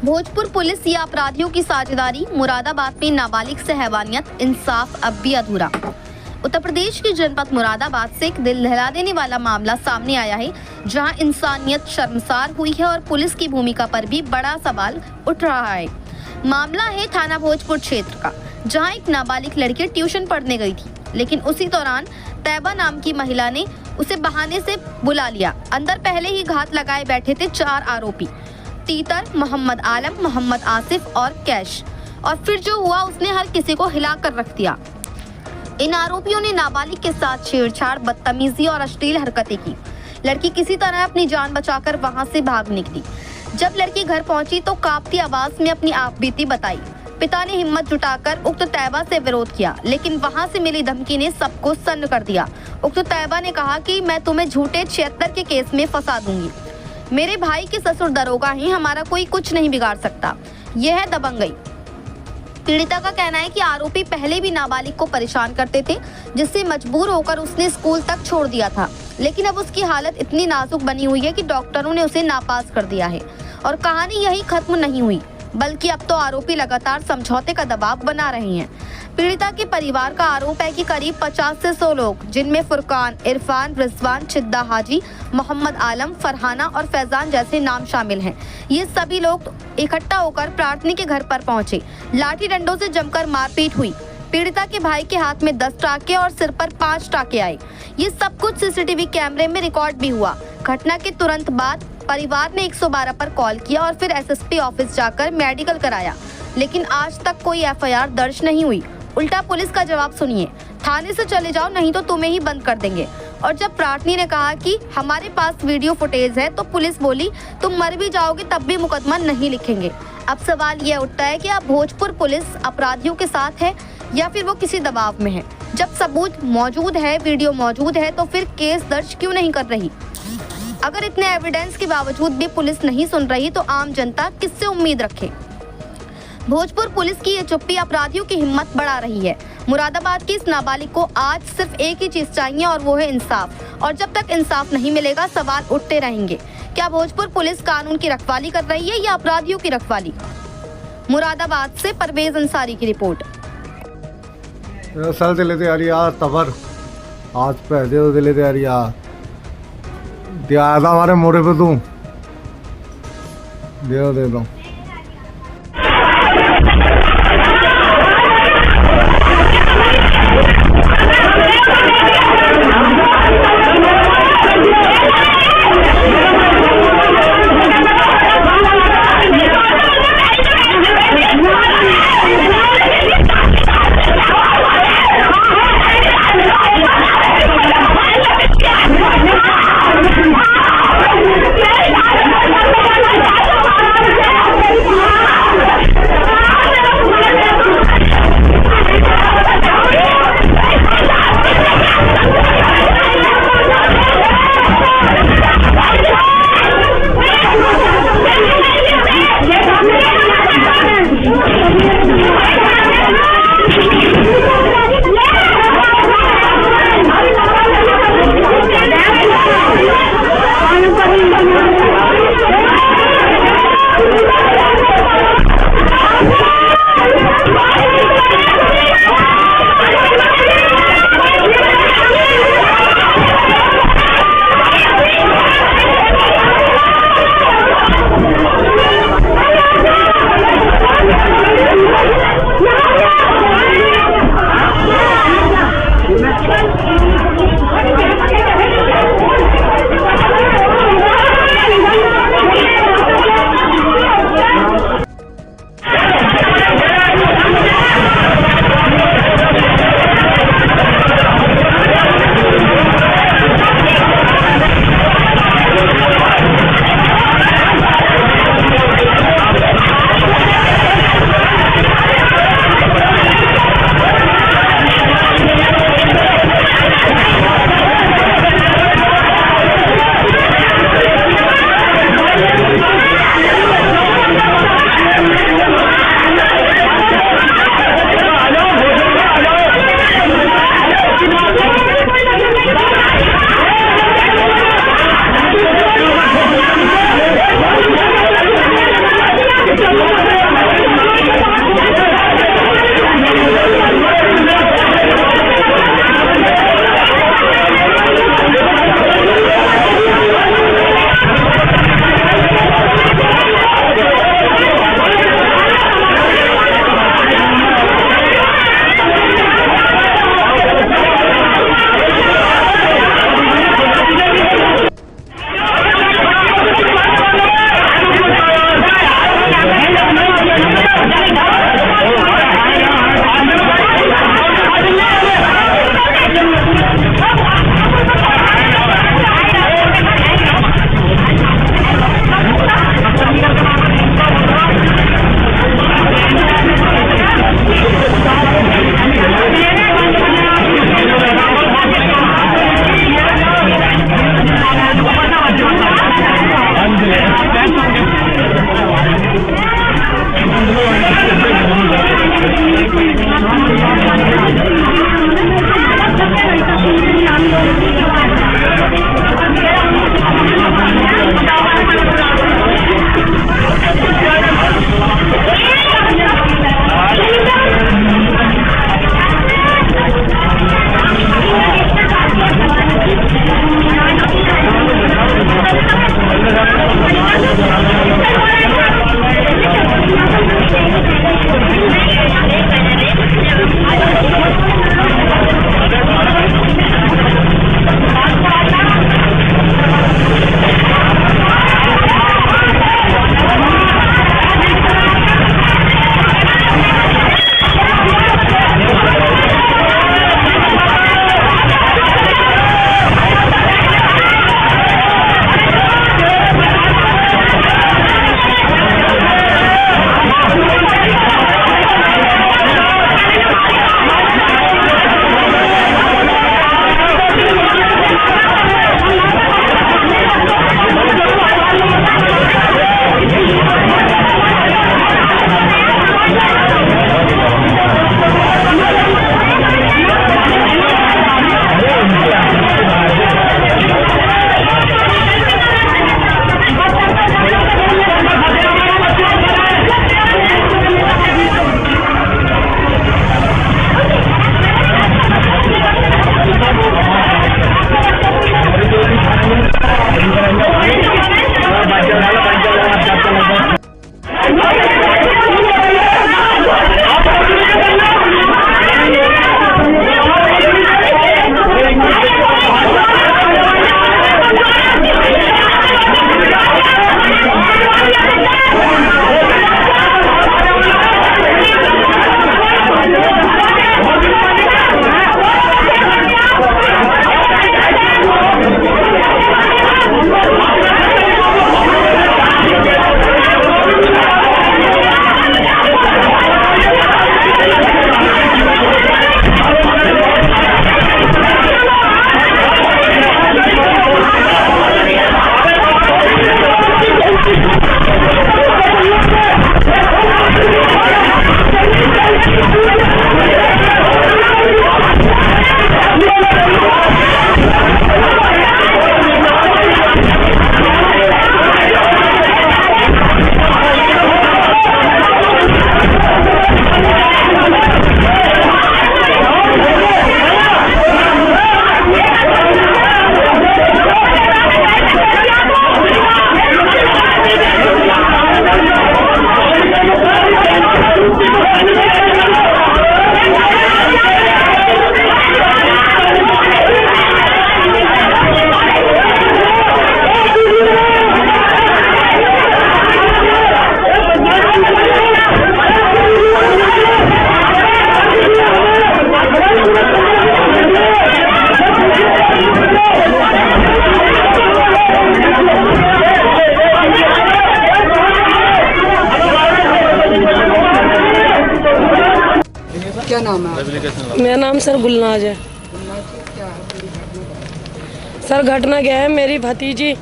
Bhojpur police या अपराधियों की साझेदारी, मुरादाबाद में नाबालिग से हैवानियत, इंसाफ अब भी अधूरा। उत्तर प्रदेश के जनपद मुरादाबाद से एक दिल दहला देने वाला मामला सामने आया है, जहां इंसानियत शर्मसार हुई है और पुलिस की भूमिका पर भी बड़ा सवाल उठ रहा है। मामला है थाना भोजपुर क्षेत्र का, जहां एक नाबालिग लड़की ट्यूशन पढ़ने गई थी, लेकिन उसी दौरान तैयबा नाम की महिला ने उसे बहाने से बुला लिया। अंदर पहले ही घात लगाए बैठे थे 4 आरोपी, तीतर, मोहम्मद आलम, मोहम्मद आसिफ और कैश। और फिर जो हुआ उसने हर किसी को हिला कर रख दिया। इन आरोपियों ने नाबालिग के साथ छेड़छाड़, बदतमीजी और अश्लील हरकतें की। लड़की किसी तरह अपनी जान बचाकर वहां से भाग निकली। जब लड़की घर पहुंची तो कांपती आवाज में अपनी आपबीती बताई। पिता ने हिम्मत जुटाकर उक्त तैयबा से विरोध किया, लेकिन वहां से मिली धमकी ने सबको सन्न कर दिया। उक्त तैयबा ने कहा कि मैं तुम्हें झूठे 76 के केस में फंसा दूंगी। मेरे भाई के ससुर दरोगा हैं, हमारा कोई कुछ नहीं बिगाड़ सकता। यह है दबंगई। पीड़िता का कहना है कि आरोपी पहले भी नाबालिग को परेशान करते थे, जिससे मजबूर होकर उसने स्कूल तक छोड़ दिया था। लेकिन अब उसकी हालत इतनी नाजुक बनी हुई है कि डॉक्टरों ने उसे नापास कर दिया है। और कहानी यही खत्म नहीं हुई, बल्कि अब तो आरोपी लगातार समझौते का दबाव बना रहे हैं। पीड़िता के परिवार का आरोप है कि करीब 50 से 100 लोग, जिनमें फुरकान, इरफान, रिजवान, चिद्दा हाजी, मोहम्मद आलम, फरहाना और फैजान जैसे नाम शामिल हैं। ये सभी लोग इकट्ठा होकर प्रार्थनी के घर पर पहुंचे। लाठी डंडों से जमकर मारपीट हुई। पीड़िता के भाई के हाथ में 10 टाके और सिर पर 5 टाके आए। ये सब कुछ सीसीटीवी कैमरे में रिकॉर्ड भी हुआ। घटना के तुरंत बाद परिवार ने 112 पर कॉल किया और फिर एसएसपी ऑफिस जाकर मेडिकल कराया, लेकिन आज तक कोई एफआईआर दर्ज नहीं हुई। उल्टा पुलिस का जवाब सुनिए, थाने से चले जाओ नहीं तो तुम्हें ही बंद कर देंगे। और जब प्रार्थनी ने कहा कि हमारे पास वीडियो फुटेज है, तो पुलिस बोली तुम मर भी जाओगे तब भी मुकदमा नहीं लिखेंगे। अब सवाल यह उठता है कि अब भोजपुर पुलिस अपराधियों के साथ है या फिर वो किसी दबाव में है। जब सबूत मौजूद है, वीडियो मौजूद है, तो फिर केस दर्ज क्यों नहीं कर रही? अगर इतने एविडेंस के बावजूद भी पुलिस नहीं सुन रही तो आम जनता किससे उम्मीद रखे? भोजपुर पुलिस की ये चुप्पी अपराधियों की हिम्मत बढ़ा रही है। मुरादाबाद की इस नाबालिग को आज सिर्फ एक ही चीज चाहिए और वो है इंसाफ। और जब तक इंसाफ नहीं मिलेगा सवाल उठते रहेंगे। क्या भोजपुर पुलिस कानून की रखवाली कर रही है या अपराधियों की रखवाली? मुरादाबाद से परवेज अंसारी की रिपोर्ट। सर दिले तैयारी तबर आज पैसे दिले तैयारी दिया था हमारे मोड़े पे तू दे दो। नाम है आपका? मेरा नाम सर गुलनाज है। सर घटना क्या है, मेरी भतीजी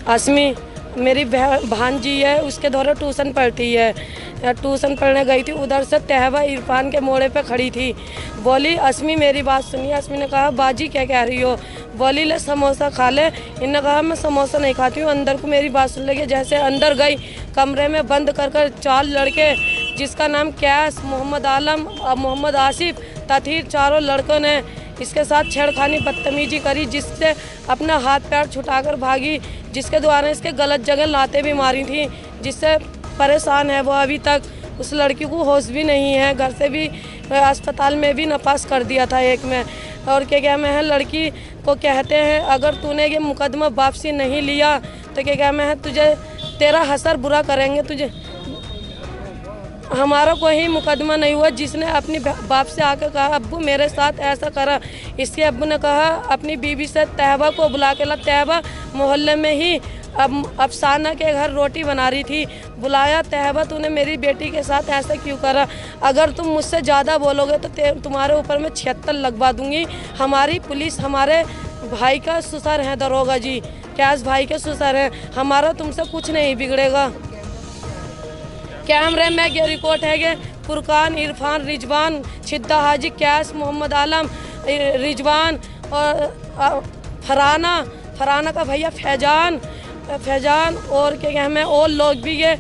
असमी मेरी भांजी है, उसके द्वारा ट्यूशन पढ़ती है। ट्यूशन पढ़ने गई थी, उधर से तहबा इरफान के मोड़े पे खड़ी थी। बोली असमी मेरी बात सुनिए। असमी ने कहा बाजी क्या कह रही हो? बोली ले समोसा खा ले। इन्होंने कहा मैं समोसा नहीं खाती हूँ। अंदर को मेरी बात सुन लगी। जैसे अंदर गई, कमरे में बंद कर 4 लड़के, जिसका नाम कैस, मोहम्मद आलम, मोहम्मद आसिफ, तथीर, चारों लड़कों ने इसके साथ छेड़खानी बदतमीजी करी, जिससे अपना हाथ पैर छुटाकर भागी, जिसके द्वारा इसके गलत जगह लातें भी मारी थी, जिससे परेशान है वो अभी तक। उस लड़की को होश भी नहीं है, घर से भी अस्पताल में भी नपास कर दिया था एक में। और क्या मैं है, लड़की को कहते हैं अगर तूने ये मुकदमा वापसी नहीं लिया तो क्या मैं है तुझे तेरा हसर बुरा करेंगे। तुझे हमारा कोई मुकदमा नहीं हुआ। जिसने अपनी बाप से आकर कहा अब्बू मेरे साथ ऐसा करा, इसके अब्बू ने कहा अपनी बीवी से तहबा को बुला के ला। तहबा मोहल्ले में ही अफसाना के घर रोटी बना रही थी। बुलाया, तहबा तूने मेरी बेटी के साथ ऐसा क्यों करा? अगर तुम मुझसे ज़्यादा बोलोगे तो तुम्हारे ऊपर मैं 76 लगवा दूंगी। हमारी पुलिस हमारे भाई का ससुर है, दरोगा जी कैस भाई के ससुर हैं। हमारा तुमसे कुछ नहीं बिगड़ेगा। कैमरे में ये रिकॉर्ड है कि फुरकान, इरफान, रिजवान, छिद्दा हाजी, कैस, मोहम्मद आलम, रिजवान और फराना का भैया फैजान और क्या हमें और लोग भी ये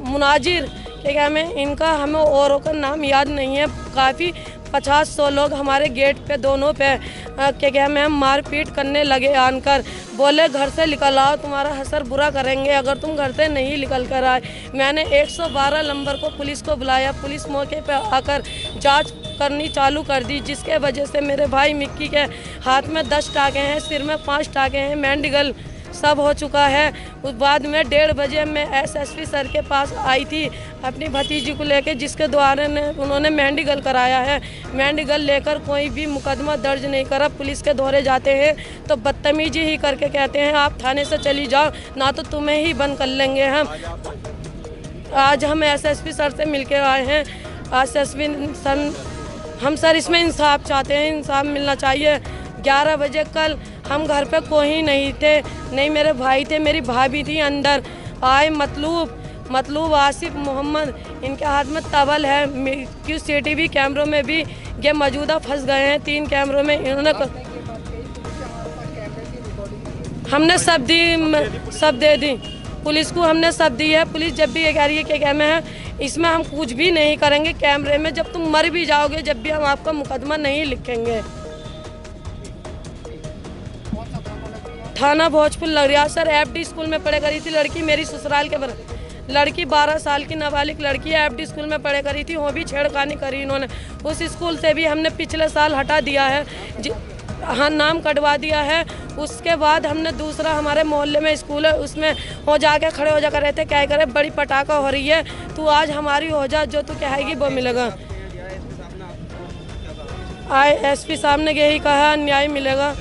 मुनाजिर क्या हमें इनका हमें औरों का नाम याद नहीं है। काफ़ी 50-100 लोग हमारे गेट पे दोनों पे क्या हमें मारपीट करने लगे। आनकर बोले घर से निकल आओ, तुम्हारा हसर बुरा करेंगे अगर तुम घर से नहीं निकल कर आए। मैंने 112 नंबर को पुलिस को बुलाया। पुलिस मौके पे आकर जांच करनी चालू कर दी, जिसके वजह से मेरे भाई मिक्की के हाथ में 10 टाँके हैं, सिर में 5 टाँके हैं, मेंडिगल सब हो चुका है। उस बाद में 1:30 बजे मैं एसएसपी सर के पास आई थी अपनी भतीजी को लेकर, जिसके द्वारा उन्होंने मेंडिगल कराया है। मेंडिगल लेकर कोई भी मुकदमा दर्ज नहीं करा। पुलिस के दौरे जाते हैं तो बदतमीजी ही करके कहते हैं आप थाने से चली जाओ, ना तो तुम्हें ही बंद कर लेंगे हम। आज हम एसएसपी सर से मिलके आए हैं। एसएसपी सर, हम सर इसमें इंसाफ चाहते हैं, इंसाफ मिलना चाहिए। 11 बजे कल हम घर पे कोई नहीं थे, नहीं मेरे भाई थे, मेरी भाभी थी। अंदर आए मतलूब आसिफ मोहम्मद, इनके हाथ में तबल है। CCTV कैमरों में भी ये मौजूदा फंस गए हैं। 3 कैमरों में इन्होंने हमने सब दे दी पुलिस को, हमने सब दी है। पुलिस जब भी ये कह रही है कि कैमरे है, इसमें हम कुछ भी नहीं करेंगे। कैमरे में जब तुम मर भी जाओगे, जब भी हम आपका मुकदमा नहीं लिखेंगे। थाना भोजपुर लग सर। FD स्कूल में पढ़े करी थी लड़की, मेरी ससुराल के लड़की 12 साल की नाबालिग लड़की है। FD स्कूल में पढ़े करी थी, वो भी छेड़खानी करी इन्होंने। उस स्कूल से भी हमने पिछले साल हटा दिया है, हाँ नाम कटवा दिया है। उसके बाद हमने दूसरा हमारे मोहल्ले में स्कूल है, उसमें हो जाके खड़े हो जाकर रहते क्या करे, बड़ी पटाखा हो रही है, तू आज हमारी हो जा, जो तू कहेगी वो मिलेगा। ISP साहब ने यही कहा न्याय मिलेगा।